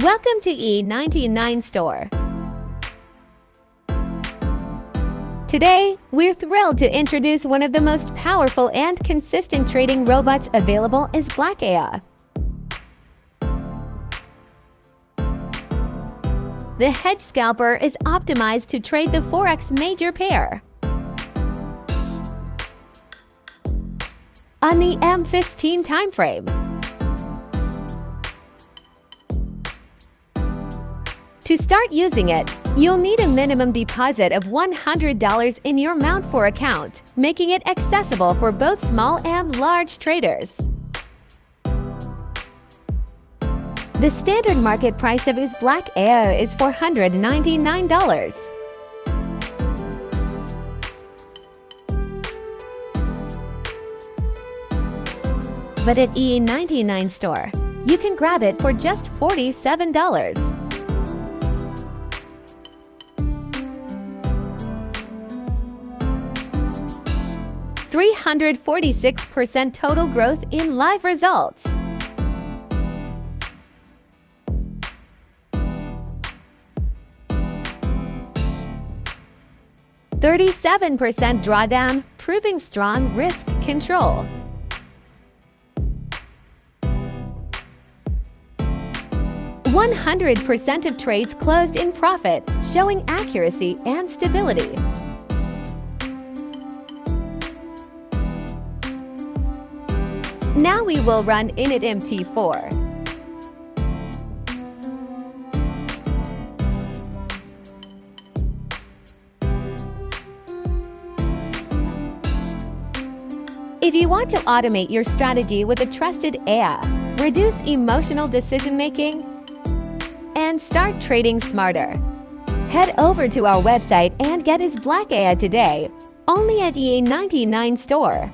Welcome to E99 Store. Today, we're thrilled to introduce one of the most powerful and consistent trading robots available is BLACK EA. The hedge scalper is optimized to trade the Forex major pair. On the M15 timeframe. To start using it, you'll need a minimum deposit of $100 in your Mount4 account, making it accessible for both small and large traders. The standard market price of his BLACK EA is $499. But at E99 Store, you can grab it for just $47. 346% total growth in live results. 37% drawdown, proving strong risk control. 100% of trades closed in profit, showing accuracy and stability. Now we will run Init MT4. If you want to automate your strategy with a trusted EA, reduce emotional decision-making, and start trading smarter, head over to our website and get his BLACK EA today, only at E99 Store.